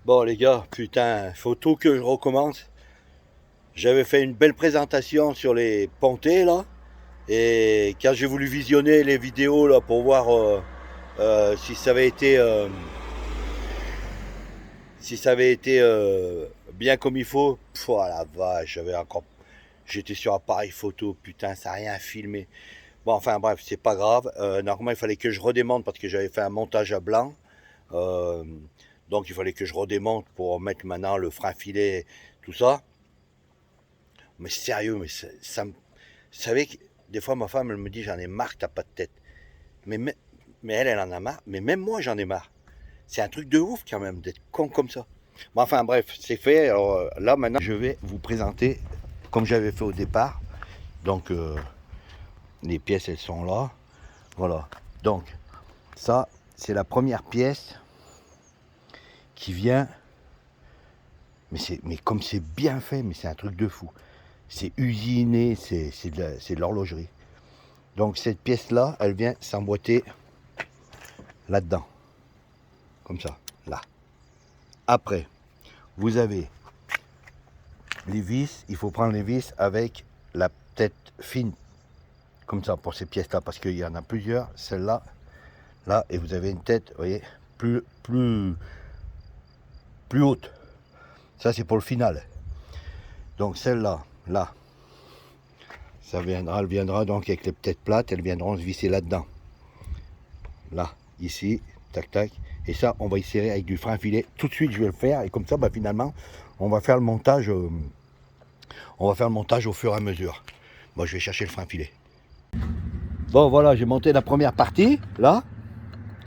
Bon les gars, putain, faut tout que je recommence. J'avais fait une belle présentation sur les pontées là, et quand j'ai voulu visionner les vidéos là pour voir si ça avait été, bien comme il faut, oh la vache, j'étais sur appareil photo, putain, ça a rien filmé. Bon, enfin bref, c'est pas grave. Normalement, il fallait que je redémonte parce que j'avais fait un montage à blanc. Euh, donc il fallait que je redémonte pour mettre maintenant le frein filet, tout ça. Mais sérieux, vous savez que des fois ma femme elle me dit j'en ai marre que t'as pas de tête. Mais, mais, mais elle en a marre. Mais même moi j'en ai marre. C'est un truc de ouf quand même d'être con comme ça. Bon, enfin bref, c'est fait. Alors là maintenant je vais vous présenter comme j'avais fait au départ. Donc les pièces elles sont là. Voilà. Donc ça c'est la première pièce qui vient. Mais comme c'est bien fait, mais c'est un truc de fou. C'est usiné, c'est de l'horlogerie. Donc cette pièce-là, elle vient s'emboîter là-dedans. Comme ça, là. Après, vous avez les vis. Il faut prendre les vis avec la tête fine. Comme ça, pour ces pièces-là. Parce qu'il y en a plusieurs. Celle-là, là. Et vous avez une tête, vous voyez, plus haute. Ça, c'est pour le final. Donc celle-là, là. Elle viendra donc avec les têtes plates. Elles viendront se visser là-dedans. Là, ici, tac tac, et ça on va y serrer avec du frein filet. Tout de suite je vais le faire, et comme ça finalement on va faire le montage au fur et à mesure. Moi je vais chercher le frein filet. Bon voilà, j'ai monté la première partie là,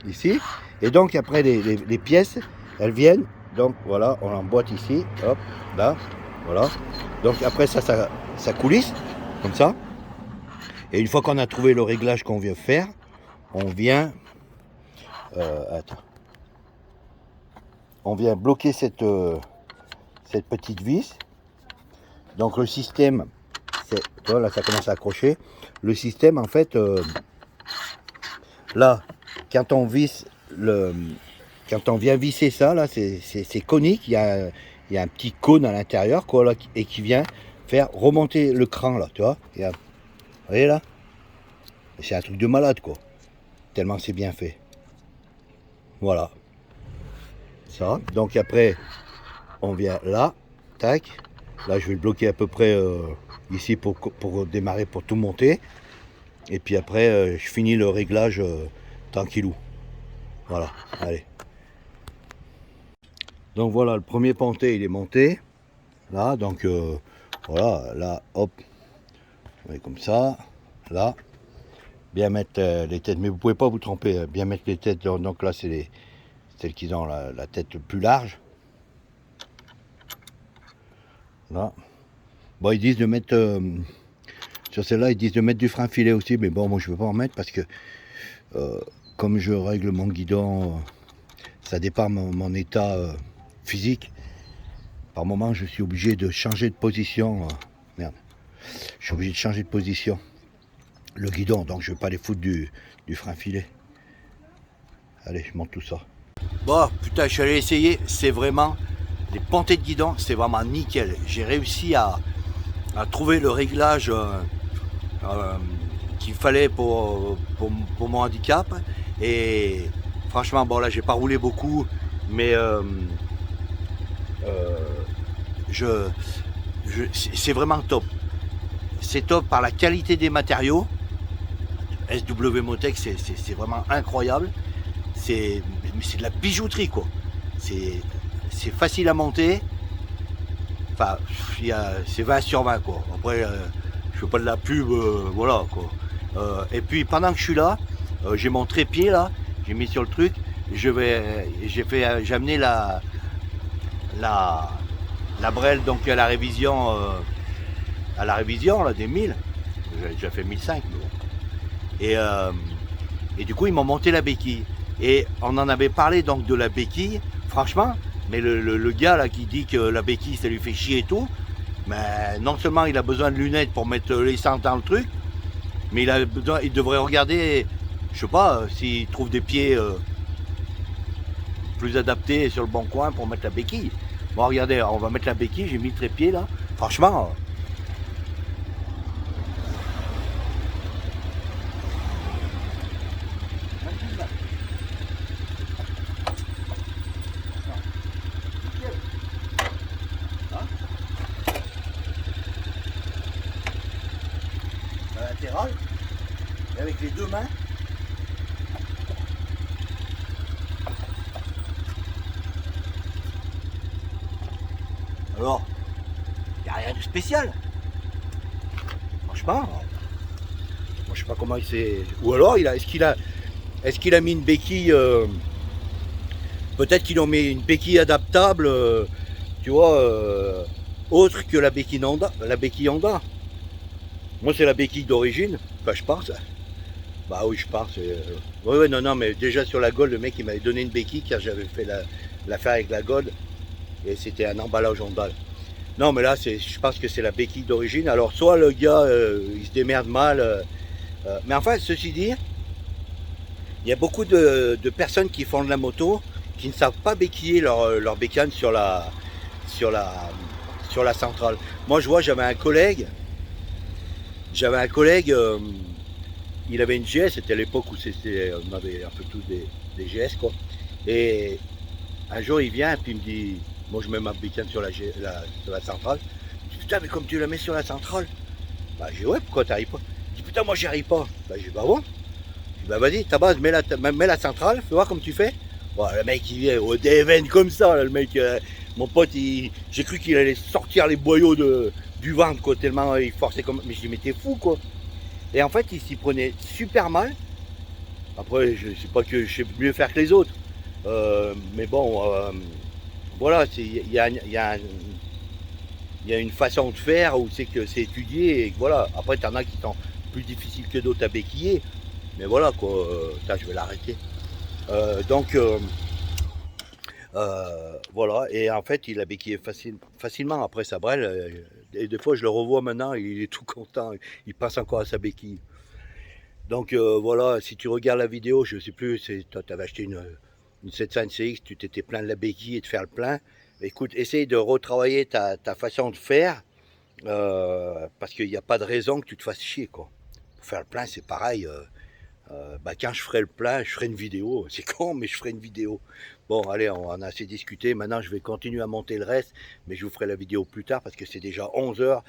ici, et donc après les pièces elles viennent, donc voilà, on l'emboîte ici, hop, là, voilà, donc après ça coulisse comme ça, et une fois qu'on a trouvé le réglage qu'on veut faire, on vient attends. On vient bloquer cette petite vis. Donc le système, là ça commence à accrocher. Le système en fait, là, quand on vient visser ça, là c'est conique, il y a un petit cône à l'intérieur quoi, là, et qui vient faire remonter le cran là, tu vois. Vous voyez là, c'est un truc de malade quoi, tellement c'est bien fait. Voilà, ça. Donc après, on vient là, tac. Là, je vais le bloquer à peu près ici pour démarrer, pour tout monter. Et puis après, je finis le réglage tranquillou. Voilà, allez. Donc voilà, le premier ponté, il est monté. Là, donc voilà, là, hop. Comme ça, là. Bien mettre les têtes, mais vous pouvez pas vous tromper. Bien mettre les têtes, donc là, c'est celles qui ont la tête plus large. Là. Bon, ils disent de mettre... sur celle-là, ils disent de mettre du frein filet aussi, mais bon, moi je ne veux pas en mettre parce que comme je règle mon guidon, ça dépend mon état physique. Par moment, je suis obligé de changer de position. Merde, je suis obligé de changer de position. Le guidon, donc je ne vais pas les foutre du frein filet. Allez, je monte tout ça. Bon, putain, je suis allé essayer. C'est vraiment les pontées de guidon, c'est vraiment nickel. J'ai réussi à trouver le réglage. Qu'il fallait pour mon handicap, et franchement bon là j'ai pas roulé beaucoup, mais c'est vraiment top. C'est top par la qualité des matériaux. SW Motec c'est vraiment incroyable. C'est de la bijouterie quoi. C'est facile à monter. Enfin, c'est 20 sur 20 quoi. Après, je fais pas de la pub, voilà quoi. Et puis pendant que je suis là, j'ai mon trépied là, j'ai mis sur le truc. J'ai amené la brelle donc à la révision là, des 1000. J'ai déjà fait 1005. Et du coup ils m'ont monté la béquille. Et on en avait parlé donc de la béquille. Franchement, mais le gars là qui dit que la béquille ça lui fait chier et tout, mais non seulement il a besoin de lunettes pour mettre l'essence dans le truc, mais il devrait regarder, je sais pas, s'il trouve des pieds plus adapté sur le bon coin pour mettre la béquille. Bon, regardez, on va mettre la béquille, j'ai mis le trépied là. Franchement, la latérale, et avec les deux mains. Alors, il n'y a rien de spécial. Franchement, moi je sais pas comment il s'est. Ou alors, est-ce qu'il a mis une béquille peut-être qu'ils ont mis une béquille adaptable, tu vois, autre que la béquille Honda. La béquille Honda. Moi, c'est la béquille d'origine. Enfin, je pense. Bah oui, je pense. Oui, non, mais déjà sur la Gold, le mec, il m'avait donné une béquille car j'avais fait l'affaire avec la Gold. Et c'était un emballage Honda. Non, mais là, je pense que c'est la béquille d'origine. Alors, soit le gars, il se démerde mal. Mais enfin, ceci dit, il y a beaucoup de personnes qui font de la moto qui ne savent pas béquiller leur bécane sur la centrale. Moi, je vois, j'avais un collègue, il avait une GS, c'était à l'époque où on avait un peu tous des GS, quoi. Et un jour, il vient, et puis il me dit, moi, je mets ma bécane sur la centrale. Je dis, putain, mais comme tu la mets sur la centrale, bah, j'ai dit, ouais, pourquoi t'arrives pas? Il dit, putain, moi, j'y arrive pas. Bah, j'ai dit, bah, bon. Je dis, bah, vas-y, ta base, mets la centrale, fais voir comme tu fais. Bon, le mec, il vient au DVN comme ça, là, le mec, mon pote, j'ai cru qu'il allait sortir les boyaux du ventre, quoi, tellement il forçait comme. Mais je dis, mais t'es fou, quoi. Et en fait, il s'y prenait super mal. Après, je sais pas que je sais mieux faire que les autres. Mais bon, voilà, il y a une façon de faire où c'est que c'est étudié. Et voilà. Après, t'en as qui sont plus difficiles que d'autres à béquiller. Mais voilà, quoi. Je vais l'arrêter. Donc, voilà. Et en fait, il a béquillé facilement après sa brêle. Et des fois, je le revois maintenant, il est tout content. Il passe encore à sa béquille. Donc voilà, si tu regardes la vidéo, je sais plus, toi tu avais acheté une 700 CX, tu t'étais plein de la béquille et de faire le plein. Écoute, essaye de retravailler ta façon de faire, parce qu'il n'y a pas de raison que tu te fasses chier, quoi. Pour faire le plein, c'est pareil. Bah, quand je ferai le plein, je ferai une vidéo. C'est con, mais je ferai une vidéo. Bon, allez, on en a assez discuté. Maintenant, je vais continuer à monter le reste, mais je vous ferai la vidéo plus tard parce que c'est déjà 11 heures.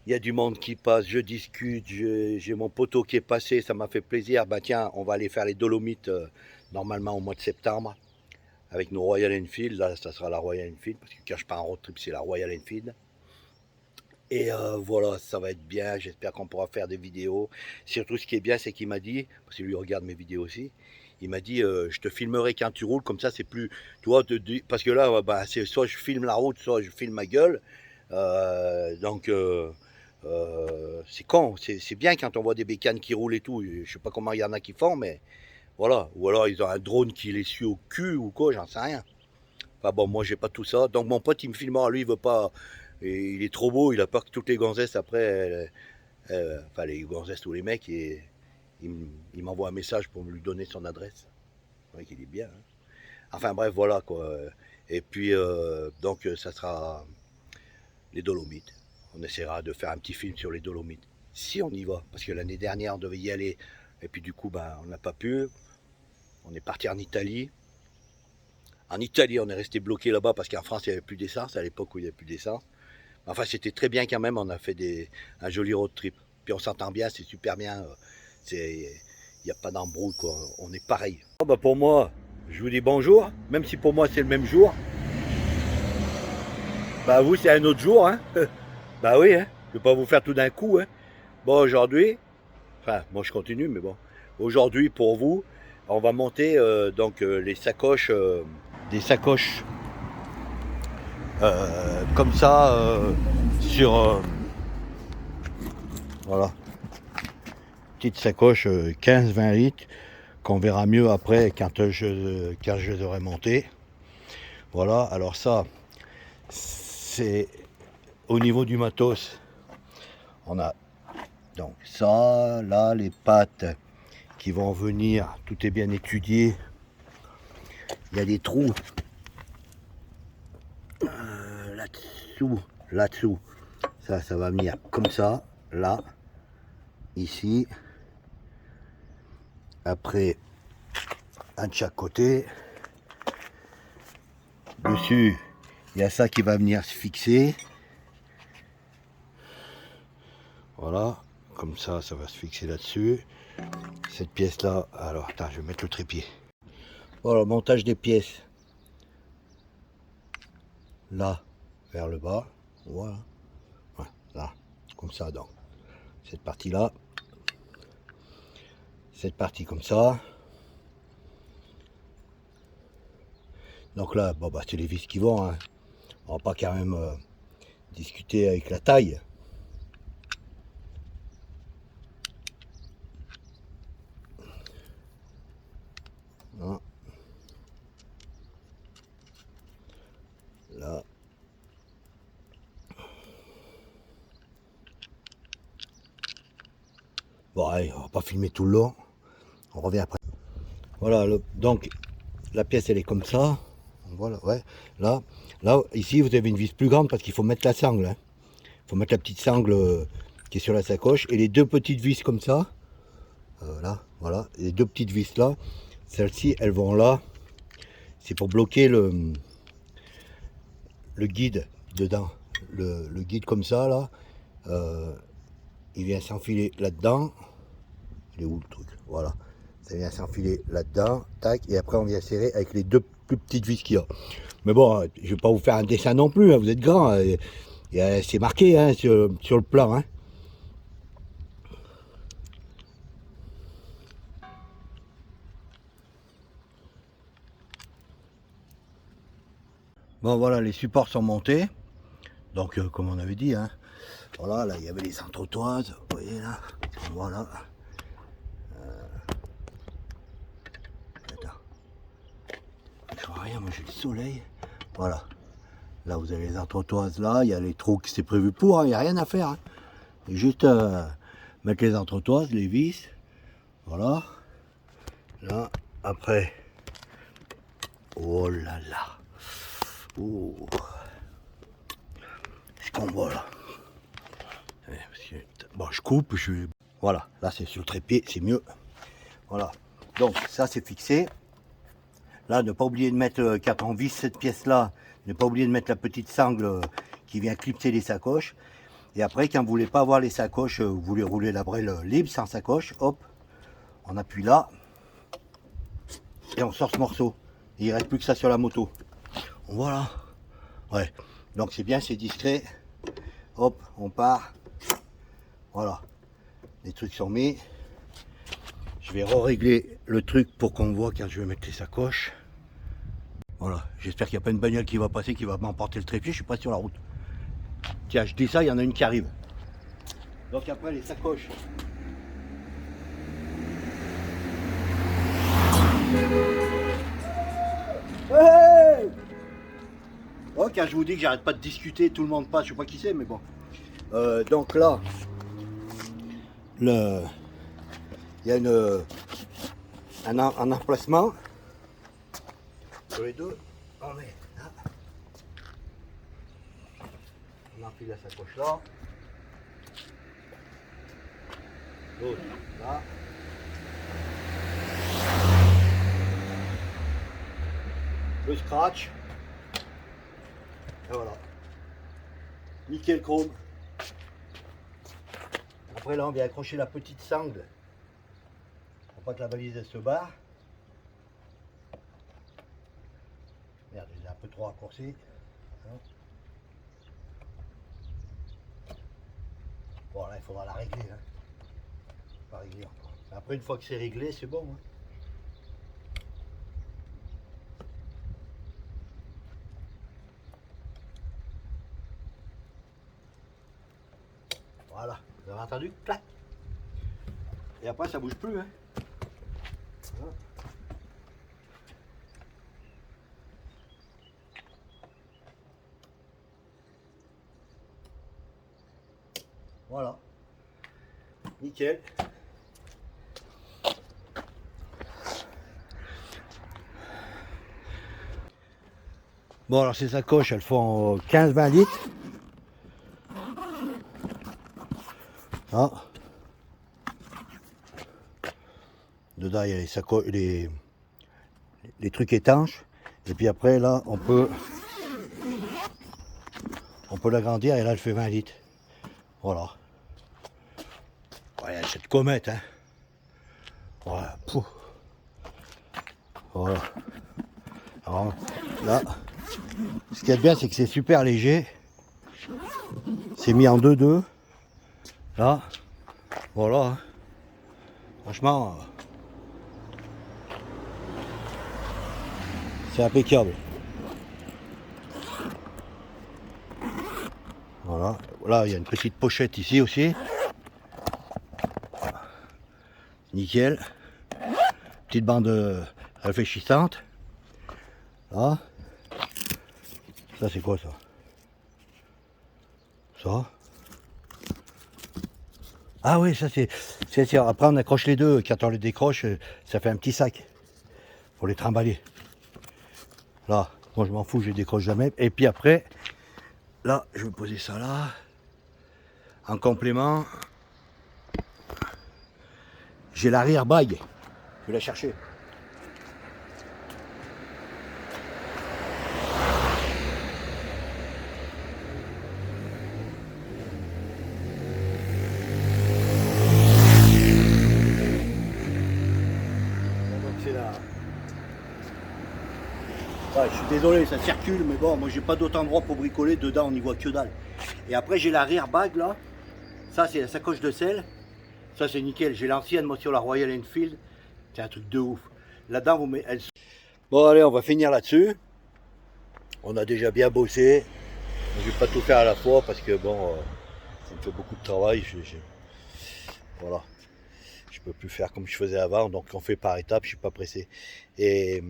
Il y a du monde qui passe, je discute, j'ai mon poteau qui est passé, ça m'a fait plaisir. Bah tiens, on va aller faire les Dolomites normalement au mois de septembre avec nos Royal Enfield. Là, ça sera la Royal Enfield parce que quand je pars en road trip, c'est la Royal Enfield. Et voilà, ça va être bien. J'espère qu'on pourra faire des vidéos. Surtout, ce qui est bien, c'est qu'il m'a dit, parce que lui regarde mes vidéos aussi, il m'a dit je te filmerai quand tu roules, comme ça c'est plus. Tu vois, parce que là, bah, c'est soit je filme la route, soit je filme ma gueule. Donc. C'est con, c'est bien quand on voit des bécanes qui roulent et tout. Je sais pas comment il y en a qui font, mais voilà. Ou alors ils ont un drone qui les suit au cul ou quoi, j'en sais rien. Enfin bon, moi j'ai pas tout ça. Donc mon pote il me filmera, lui il veut pas. Et il est trop beau, il a peur que toutes les gonzesses après, enfin les gonzesses ou les mecs, il m'envoie un message pour me lui donner son adresse. Ouais, qu'il est bien. Hein. Enfin bref, voilà quoi. Et puis donc ça sera les Dolomites. On essaiera de faire un petit film sur les Dolomites. Si on y va, parce que l'année dernière on devait y aller, et puis du coup ben, on n'a pas pu. On est parti en Italie. En Italie, on est resté bloqué là-bas parce qu'en France il n'y avait plus d'essence, à l'époque où il n'y avait plus d'essence. Enfin, c'était très bien quand même, on a fait un joli road trip. Puis on s'entend bien, c'est super bien. Il n'y a pas d'embrouille, quoi. On est pareil. Oh, bah pour moi, je vous dis bonjour, même si pour moi c'est le même jour. Bah vous, c'est un autre jour, hein. Bah oui, hein. Je ne vais pas vous faire tout d'un coup, hein. Bon, aujourd'hui, enfin, moi je continue, mais bon. Aujourd'hui, pour vous, on va monter donc les sacoches, des sacoches comme ça sur voilà, petite sacoche 15-20 litres qu'on verra mieux après quand je les aurai montés. Voilà, alors ça c'est au niveau du matos. On a donc ça, là les pattes qui vont venir, tout est bien étudié. il y a des trous là-dessous. Ça va venir comme ça, là, ici. Après, un de chaque côté. Dessus, il y a ça qui va venir se fixer. Voilà, comme ça va se fixer là-dessus. Cette pièce-là, alors, attends, je vais mettre le trépied. Voilà, montage des pièces. Là, vers le bas. Voilà. Ouais, là, comme ça, donc. Cette partie-là. Cette partie comme ça. Donc là, bon, bah, c'est les vis qui vont. Hein. On va pas quand même discuter avec la taille. Hein. Là. Bon, allez, on va pas filmer tout le long. On revient après. Voilà, donc la pièce elle est comme ça. Voilà, ouais. Là, ici vous avez une vis plus grande parce qu'il faut mettre la sangle. Hein. Il faut mettre la petite sangle qui est sur la sacoche et les deux petites vis comme ça. Là, voilà, les deux petites vis là. Celles-ci, elles vont là. C'est pour bloquer le guide dedans. Le guide comme ça là. Il vient s'enfiler là-dedans. Il est où le truc? Voilà. Ça vient s'enfiler là-dedans, tac, et après on vient serrer avec les deux plus petites vis qu'il y a. Mais bon, je vais pas vous faire un dessin non plus, hein, vous êtes grand, c'est marqué hein, sur le plan. Hein. Bon voilà, les supports sont montés, donc comme on avait dit, hein, voilà, là il y avait les entretoises, vous voyez là, voilà. Attends, je vois rien, moi j'ai le soleil, voilà. Là vous avez les entretoises là, il y a les trous qui c'est prévu pour, il n'y a rien à faire. Hein. Juste mettre les entretoises, les vis, voilà. Là, après, oh là là, oh, ce qu'on voit là. Bon, je coupe, voilà, là c'est sur le trépied, c'est mieux. Voilà, donc ça c'est fixé. Là, ne pas oublier de mettre, quand on visse cette pièce-là, ne pas oublier de mettre la petite sangle qui vient clipser les sacoches. Et après, quand vous voulez pas avoir les sacoches, vous voulez rouler la brelle libre, sans sacoche, hop, on appuie là, et on sort ce morceau. Et il reste plus que ça sur la moto. Voilà. Ouais. Donc c'est bien, c'est discret. Hop, on part. Voilà. Les trucs sont mis. Je vais régler le truc pour qu'on voit quand je vais mettre les sacoches. Voilà. J'espère qu'il n'y a pas une bagnole qui va passer, qui va m'emporter le trépied. Je suis pas sur la route. Tiens, je dis ça, il y en a une qui arrive. Donc après les sacoches. Hey! Oh, quand je vous dis que j'arrête pas de discuter, tout le monde passe, je sais pas qui c'est, mais bon. Donc là, il y a un emplacement. Sur les deux, on met là. On enfile la sacoche là. L'autre là. Le scratch. Et voilà. Nickel chrome. Après là on vient accrocher la petite sangle pour pas que la valise elle se barre. Merde, j'ai un peu trop raccourci. Bon là il faudra la régler. Hein. Pas régler encore. Après une fois que c'est réglé, c'est bon. Hein. Voilà, vous avez entendu? Clac. Et après ça bouge plus. Hein. Voilà. Nickel. Bon, alors ces sacoches, elles font 15-20 litres. Ah. Dedans, il y a les sacoches, les trucs étanches. Et puis après, là, on peut l'agrandir et là, elle fait 20 litres. Voilà. Voilà, cette comète, hein. Voilà. Pouh. Voilà. Alors, là, ce qui est bien, c'est que c'est super léger. C'est mis en 2-2. Là, voilà. Franchement, c'est impeccable. Voilà. Là, il y a une petite pochette ici aussi. Nickel. Petite bande réfléchissante. Là. Ça, c'est quoi ça? Ça. Ah oui, ça c'est. Après, on accroche les deux. Quand on les décroche, ça fait un petit sac. Pour les trimballer. Là, moi je m'en fous, je les décroche jamais. Et puis après, là, je vais poser ça là. En complément, j'ai l'arrière-bague. Je vais la chercher. C'est là. Ouais, je suis désolé, ça circule, mais bon, moi j'ai pas d'autre endroit pour bricoler. Dedans, on n'y voit que dalle. Et après, j'ai l'arrière-bague là. Ça, c'est la sacoche de sel. Ça, c'est nickel. J'ai l'ancienne, moi, sur la Royal Enfield. C'est un truc de ouf. Là-dedans, vous mettez. Bon, allez, on va finir là-dessus. On a déjà bien bossé. Je vais pas tout faire à la fois parce que bon, ça me fait beaucoup de travail. Voilà. Je peux plus faire comme je faisais avant, donc on fait par étapes. Je suis pas pressé. Et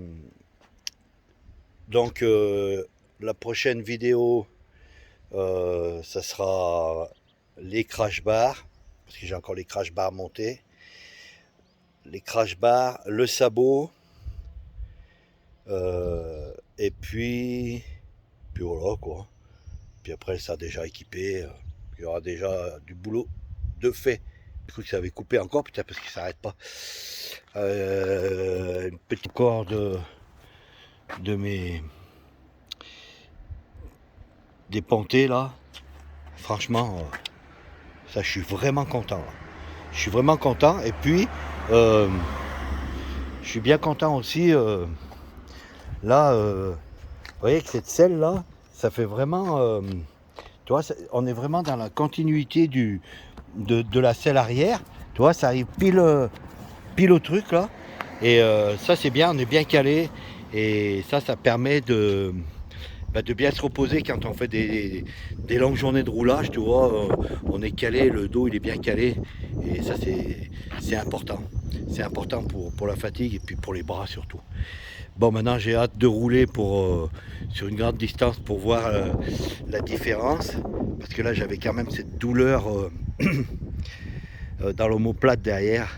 donc la prochaine vidéo, ça sera les crash bars parce que j'ai encore les crash bars montés. Les crash bars, le sabot, et puis voilà quoi. Puis après, ça déjà équipé, il y aura déjà du boulot de fait. Je crois que ça avait coupé encore, putain, parce qu'il s'arrête pas. Une petite corde de mes des pontées là. Franchement, ça, je suis vraiment content. Là. Je suis vraiment content. Et puis, je suis bien content aussi. Là, vous voyez que cette selle là, ça fait vraiment. Tu vois, on est vraiment dans la continuité de la selle arrière. Tu vois, ça arrive pile au truc là. Et ça, c'est bien, on est bien calé. Et ça permet de bien se reposer quand on fait des longues journées de roulage. Tu vois, on est calé, le dos il est bien calé. Et ça, c'est important. C'est important pour la fatigue et puis pour les bras surtout. Bon, maintenant j'ai hâte de rouler sur une grande distance pour voir la différence. Parce que là j'avais quand même cette douleur dans l'omoplate derrière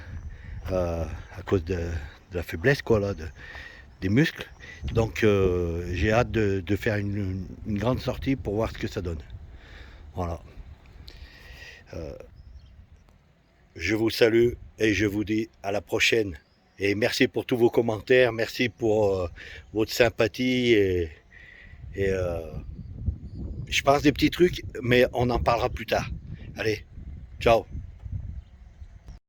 à cause de la faiblesse quoi, là, des muscles. Donc j'ai hâte de faire une grande sortie pour voir ce que ça donne. Voilà. Je vous salue et je vous dis à la prochaine. Et merci pour tous vos commentaires, merci pour votre sympathie et je pense des petits trucs, mais on en parlera plus tard. Allez, ciao.